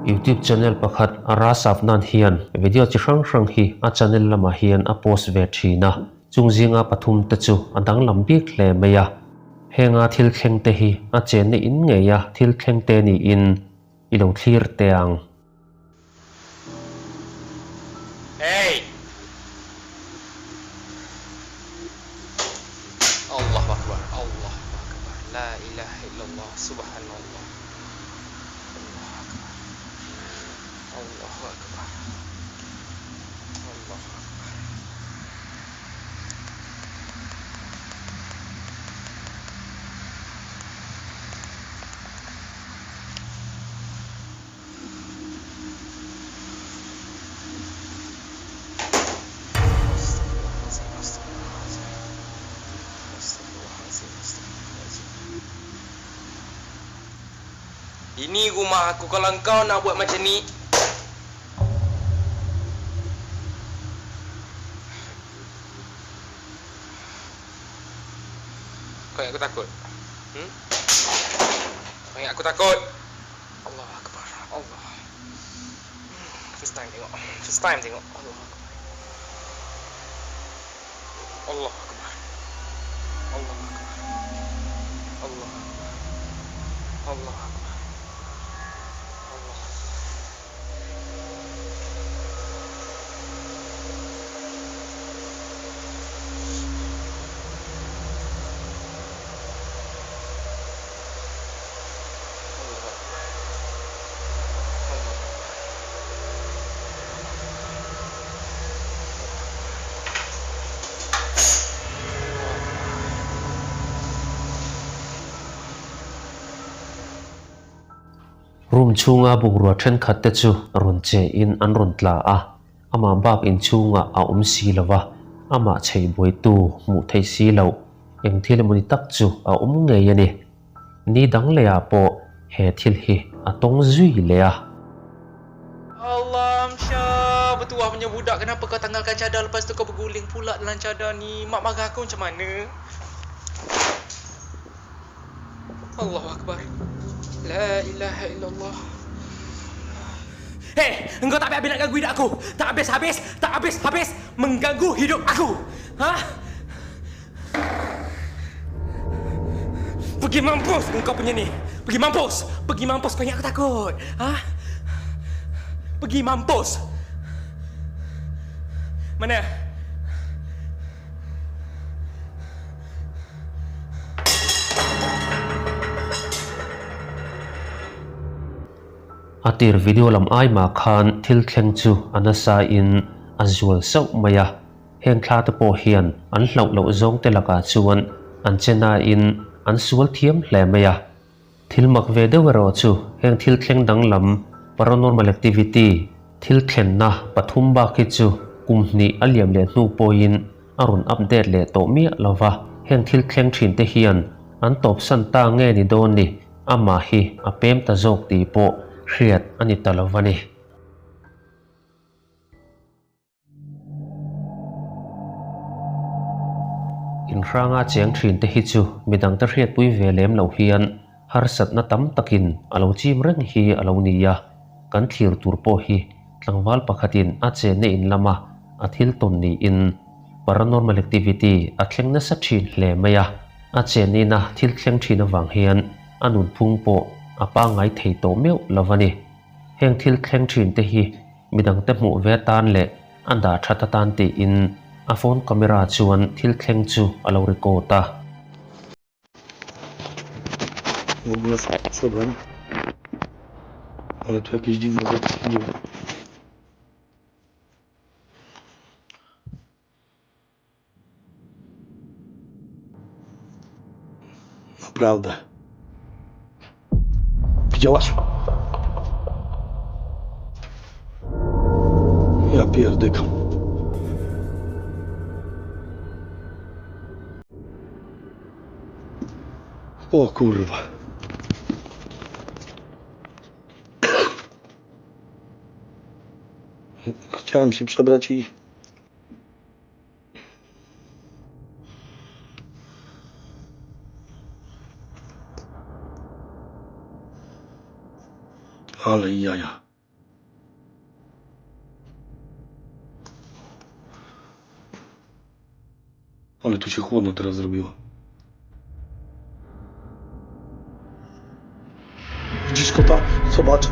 YouTube channel pakhat arasaf nan hian video chi hrang hi a channel lama hian a post ve thina chungzinga pathum te chu adang lambik hle meya henga thil thleng te hi a chen ne in ngeya thil thleng te ni in ilo thlir teang hey Allahu akbar la ilaha illallah subhanallah Allahu akbar Ini rumah aku. Kalau kau nak buat macam ni, kau ingat aku takut? Kau ingat aku takut? Allah Akbar. Allah. First time tengok. Allah Akbar. Allah Akbar. Allah Akbar. Allah Akbar. Allah Akbar. room chunga bungrua then khat te chu ron che in an ron tla a ama bak in chunga a si lawa ama chei boi tu mu thei si lo eng thil muni tak chu a nge yani ni dang le a po he thil hi a tong zui le a Allah Amsyah, bertuah punya budak, kenapa kau tanggalkan cadar lepas tu kau berguling pula dalam cadar ni? Mak marah aku macam mana? Allahu Akbar. La ilaha illallah. Hei, engkau tak habis nak ganggu hidup aku. Tak habis mengganggu hidup aku. Ha? Pergi mampus engkau punya ni. Pergi mampus. Kau ingat aku takut. Ha? Pergi mampus. Mana? atir video lam ai ma khan thil thleng chu anasa in azual sau maya heng thla te po hian an hlau zong te laka chuan an chena in an sual thiam hle maya thil mak ve de wero chu heng thil thleng dang lam paranormal activity thil thlen na pathum ba khi chu kumni aliam le hnu poin arun update le to mi lawa heng thil thleng thin te hian an top san ta nge ni don ni ama hi apem ta jok ti po hriat ani talovani in ranga cheng thin te hi chu midang ta hriat pui ve lem lo hian har sat na tam takin alo chim reng hi alo niya kan thlir tur po hi tlangwal pakhatin a che ne in lama a thil ton ni in paranormal activity a thleng na sa thin hle maya a che ni na thil thleng thin awang hian anun phung po apa ngai thei to meu lovani heng thil thleng thin te hi midang te mu ve tan le anda thata tan te in a phone camera chuan thil thleng chu alo record ta Ale to jakieś dziwne zatknięcie. Naprawdę. Widziałaś? Ja pierdykam. O kurwa. Chciałem się przebrać i... Ale jaja. Ale tu się chłodno teraz zrobiło. Widzisz kota? Zobacz.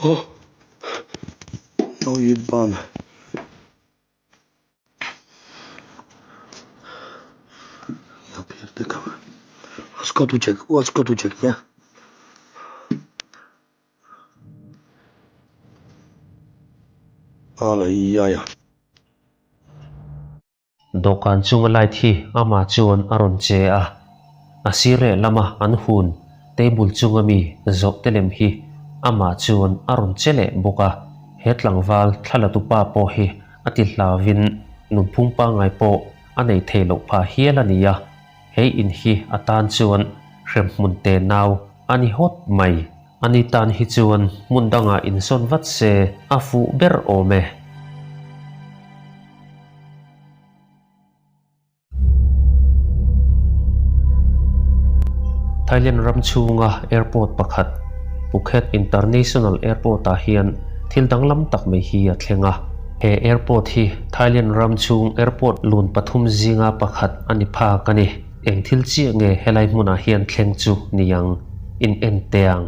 O. No jebane. Ja pierdykam. Aż kot uciekł, nie? Ale jaja. Dokan chunga light hi ama chuan aron che a asire lama an hun table chunga mi zok telem hi ama chuan aron chele boka hetlangwal thlalatupa po hi ati hlavin nunphung pa ngai po anei thelo pha hialania he in hi atan chuan hremmun te naw ani hot mai ani tan hi chuan mundanga inson vat se afu ber ome Thailand ramchunga airport pakhat Phuket International Airport a hian thil danglam tak mai hi a thlenga he airport hi Thailand ramchung airport lun pathum zinga pakhat ani pha kani eng thil chi nge helai hmuna hian thleng chu niang in enteang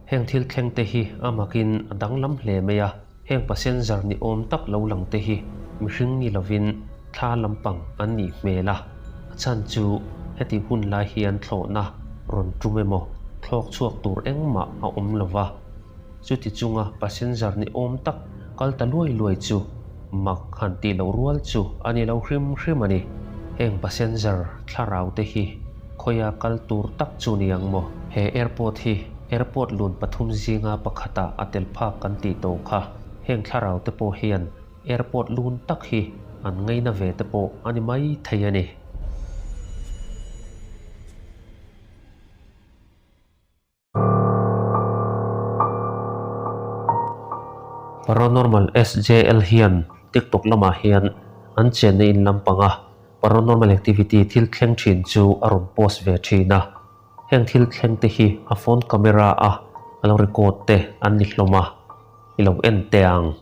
heng thil thleng te hi amakin adanglam hle meya heng passenger ni om tak lo lang te hi mihring ni lovin thla lampang an ni hmela chan chu heti hun lai hian thlawna ron tumemo thlok chuak tur engma a om lova chuti chunga passenger ni om tak kalta luai chu mak han ti lo rual chu ani lo hrim hrim ani heng passenger thlarau te hi khoya kal tur tak chu niang mo he airport lun pathum zinga pakhata atel pha kan ti to kha heng thlarau te po hian airport lun tak hi an ngeina ve te po ani mai theiani Paranormal SJL hian TikTok lama hian an chen in lampanga paranormal activity thil thleng thin chu aron post ve thina heng thil thleng te hi a phone camera a alo record te an ni hloma ilo en teang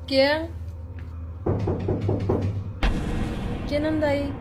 ¿Quién? ¿Quién anda ahí?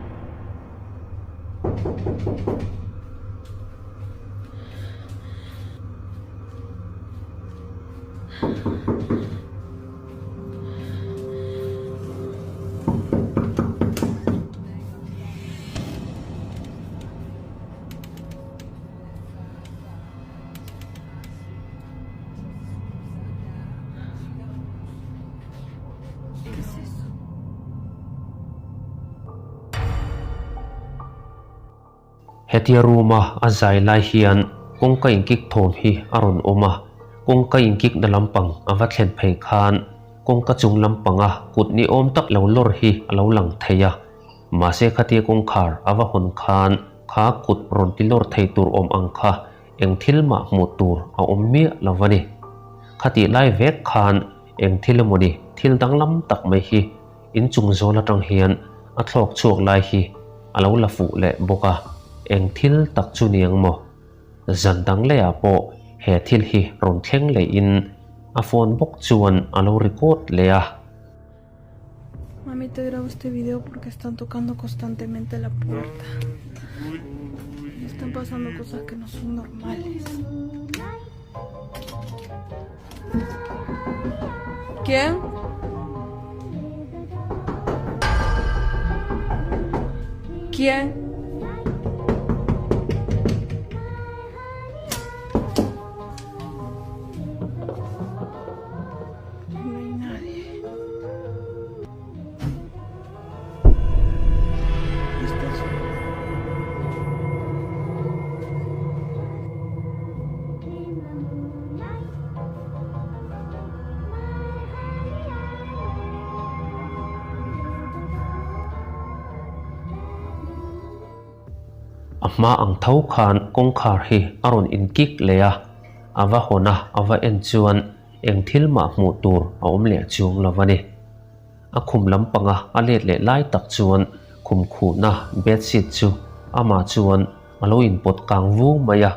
hetia ruma azai lai hian kongka inkik thom hi aron oma kongka inkik na lampang awa thlen phei khan kongka chung lampanga kut ni om tak lo lor hi alo lang theya mase khatia kongkhar awa hon khan kha kut ron ti lor thei tur om angkha eng thil ma mu tur a om mi lawani khati lai vek khan eng thil moni thil danglam tak mai hi in chung zola tang hian a thlok chuak lai hi alo la fu le boka eng thil tak chu niang mo zandang le a po he thil hi ron thleng le in a phone bok chuan alo record le a Mami, te grabo este video porque están tocando constantemente la puerta. Y están pasando cosas que no son normales. ¿Quién? ¿Quién? No hay nadie. ama ang thau khan kong khar hi aron in kik leya ava hona ava en chuan eng thil ma hmu tur a om le chung lovani a khum lampanga a let le lai tak chuan khum khu na bedsheet chu ama chuan alo in pot kang vu maya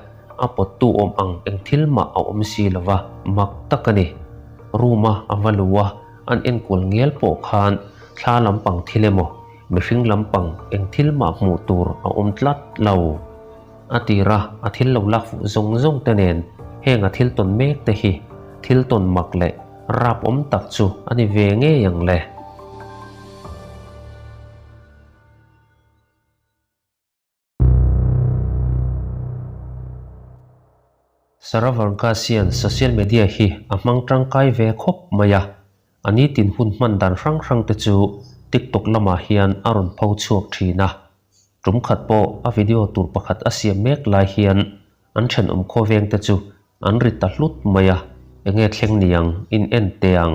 a pot tu om ang eng thil ma a om si lova mak takani ruma avaluwa an en kul ngel po khan thla lampang thilemo mihring lampang eng thil ma hmu tur a om tlat lo atira a thil lo lak fu zong zong tenen henga thil ton mek te hi thil ton mak le rap om tak chu ani ve nge yang le Saravan Kasian social media hi amang tangkai ve khop maya ani tin hun man dan rang rang te chu TikTok lama hian aron pho chuak thina tum khat po a video tur pakhat asiam mek lai hian an then kho veng te chu an rit ta hlut maya enge thleng niang in en teang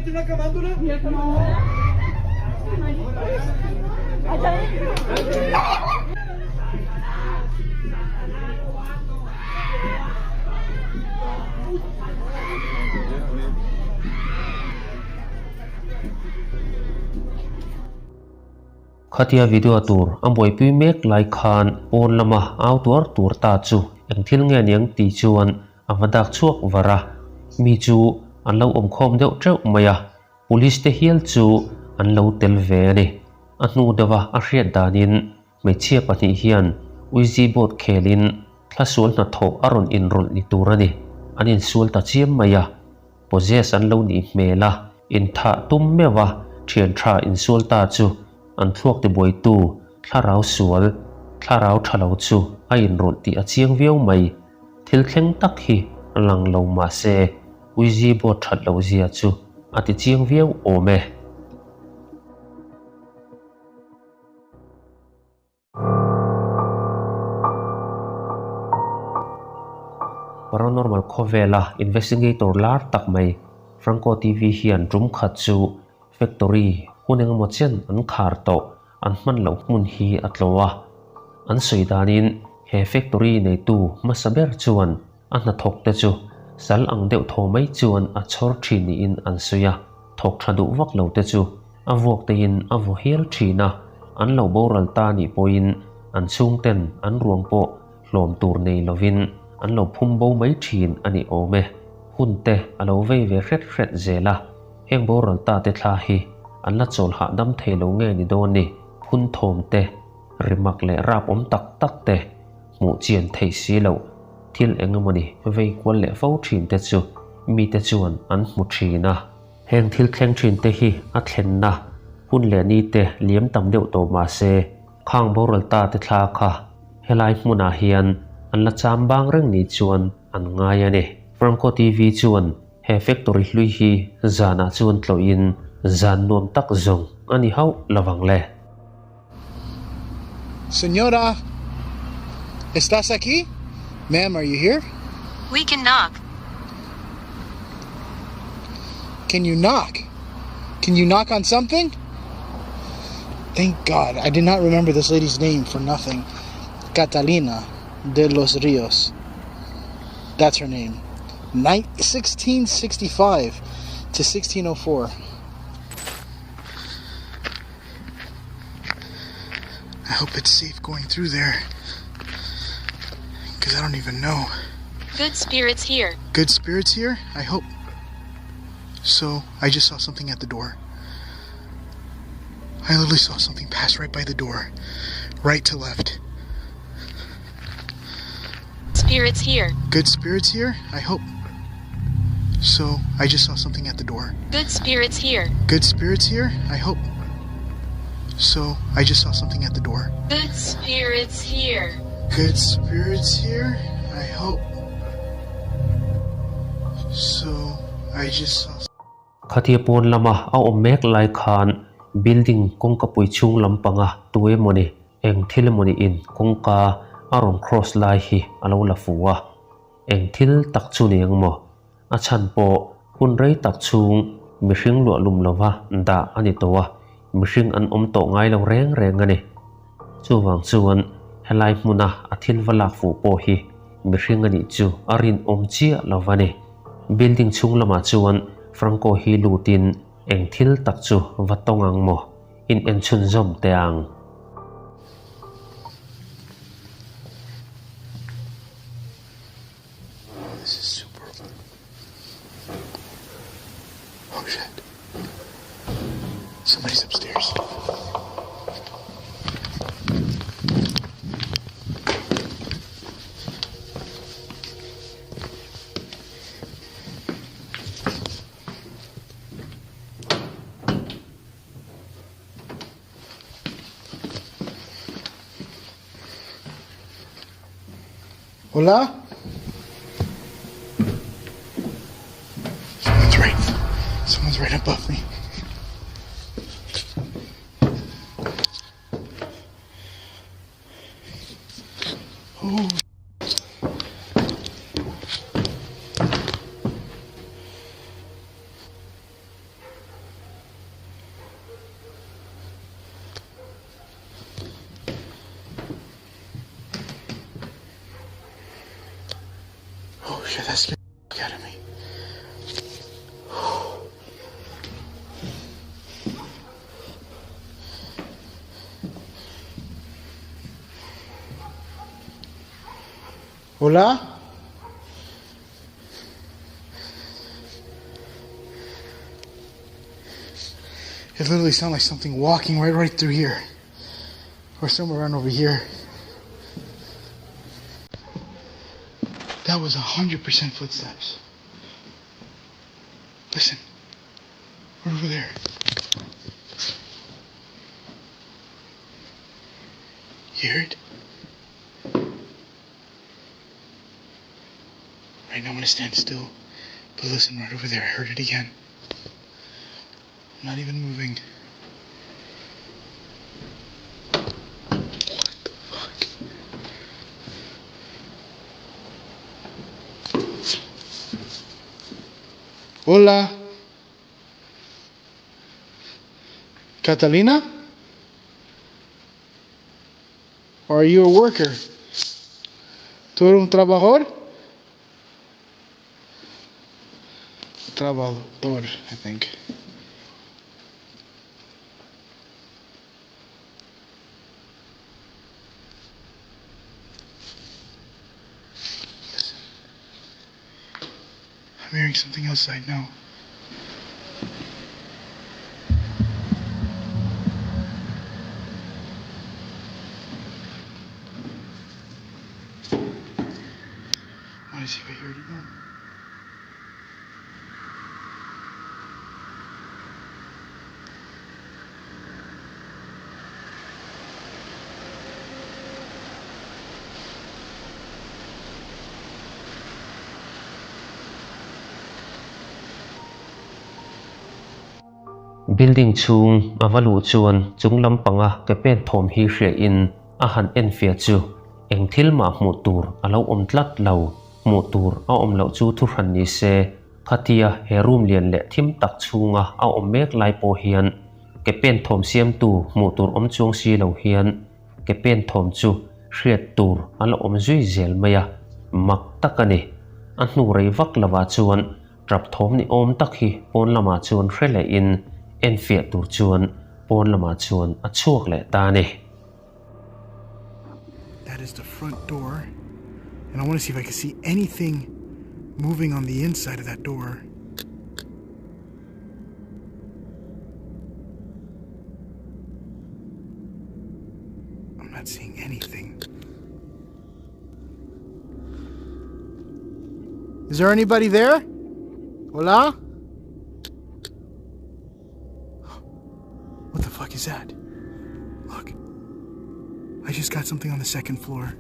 una camándula. Khatia video tur amboi pi mek lai khan on lama outdoor tur ta chu eng thil nge niang ti chuan avadak chuak vara mi chu an lo om khom deuh treuh maya police te hial chu an lo tel ve ani a hnu dawa a hriat danin meichhia pahnih hian uizi bot khelin thlasual na tho aron in rol ni turani anin sual ta chiam maya possess an lo ni hmela in tha tum mewa thian tha in sual ta chu an thuak te boi tu thlarau sual thlarau thalo chu a in rol ti a chiang veu mai thil thleng tak hi lang lo ma se uizi bot that lo zia chu ati chiang veu ome Paranormal Khovela investigator lar tak mai Franco TV hian rum khat chu factory huneng mo chen an khar to an man lo mun hi atlowa an soidanin he factory nei tu masaber chuan an na thok te chu sal ang deuh tho mai chuan a chhor thini in an suya thok thadu wak lo te chu a wok te in a vo hel thina an lo boral ta ni poin an chung ten an ruang po hlom tur nei lovin an lo phum bo mai thin ani ome hunte alo vei ve hret hret zela heng boral ta te thla hi an la chol ha dam thelo nge ni don ni phun thom te rimak le rap om tak tak te mu chian thei si lo thil engamani vei kwal le fo thin te chu mi te chuan an mu thina heng thil thleng thin te hi a thlen na hun le ni te liam tam deuh to ma se khang boral ta te thla kha helai hmuna hian an la cham bang reng ni chuan an ngai ani Franco TV chuan he factory hlui hi zana chuan tlo in zan nuam tak zong ani hau lawang le Señora, ¿estás aquí? Ma'am, are you here? We can knock. Can you knock? Can you knock on something? Thank God. I did not remember this lady's name for nothing. Catalina de los Rios. That's her name. 1665 to 1604. I hope it's safe going through there. Because I don't even know. Good spirits here. Good spirits here? I hope. So, I just saw something at the door. I literally saw something pass right by the door. Right to left. Spirits here. Good spirits here? I hope. So, I just saw something at the door. Good spirits here. Good spirits here? I hope. So, I just saw something at the door. Good spirits here. Good spirits here? I hope. So, I just saw... Khatia pon lama a om mek lai khan building kong ka pui chung lampanga tuwe moni eng thil moni in kong ka arong cross lai hi alo la fuwa eng thil tak chu ni angmo a chan po hun rei tak chung mi hring lu lum lova nda ani towa mi hring an om to ngai lo reng reng ani chuwang chuan helai hmuna a thil walak fu po hi mi hring ani chu arin om chia lovani building chung lama chuan Franco hi lutin eng thil tak chu watongang mo in en chun zom teang This is super... Oh shit. Somebody's upstairs. Hola? Someone's right above me. Oh. Oh shit, that scared the fuck out of me. Hola? It literally sounded like something walking right through here. Or somewhere around over here. That was 100% footsteps. Listen. We're over there. You hear it? Right now I'm gonna stand still. But listen, right over there, I heard it again. I'm not even moving. Hola. Catalina? Or are you a worker? ¿Tú eres un trabajador? Trabajador, I think. Listen. I'm hearing something outside now. I want to see if I hear it again. building chung avalu chuan chung lampanga ke pen thom hi hria in a han en fia chu eng thil ma hmu tur alo om tlat lo hmu tur a om lo chu thu hran ni se khatia he room lian le thim tak chunga a om mek lai po hian ke pen thom siam tu hmu tur om chung si lo hian ke pen thom chu hriat tur alo om zui zel maya mak takani a hnu rei vak lawa chuan trap thom ni om tak hi pon lama chuan hrele in en fia tur chuan pon lama chuan a chuak le ta ni. That is the front door. And I want to see if I can see anything moving on the inside of that door. I'm not seeing anything. Is there anybody there? Hola? What the fuck is that? Look. I just got something on the second floor.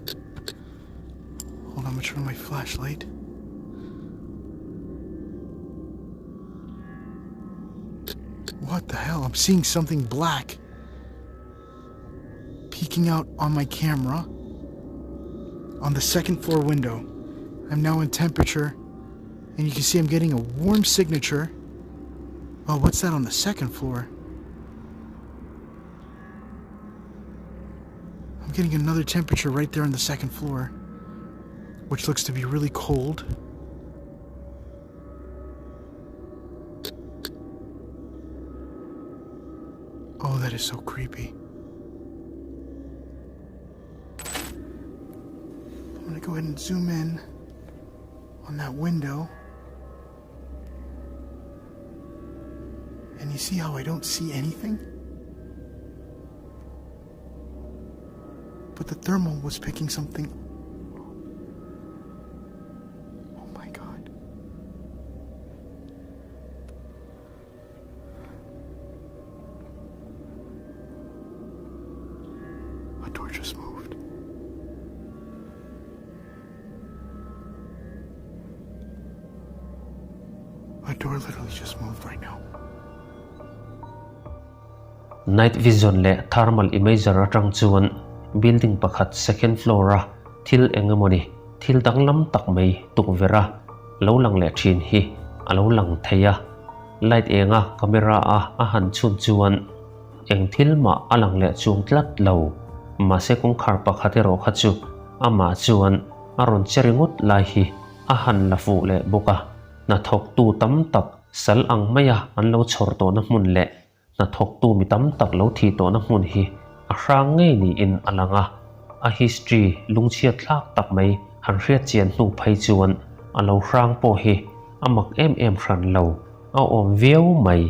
Hold on, I'm gonna turn on my flashlight. What the hell? I'm seeing something black peeking out on my camera on the second floor window. I'm now in temperature, and you can see I'm getting a warm signature. Oh, what's that on the second floor? I'm getting another temperature right there on the second floor, which looks to be really cold. Oh, that is so creepy. I'm gonna go ahead and zoom in on that window. And you see how I don't see anything? But the thermal was picking something. Oh my god. A door just moved. A door literally just moved right now. Night vision le thermal imager atang chuan building pakhat second floor a thil engemoni thil danglam tak mai tukvera lo lang le thin hi alo lang theia light enga camera a han chun chuan eng thil ma alang le chung tlat lo ma se kong khar pakhat ro kha chu ama chuan aron cheringut lai hi a han la fu le boka na thok tu tam tak sal ang maya an lo chhor to na mun le na thok tu mi tam tak lo thi to na mun hi a hrang ngei ni in alanga a history lungchia thlak tak mai han hriat chian hnu phei chuan a lo hrang po hi amak em hran lo a om viau mai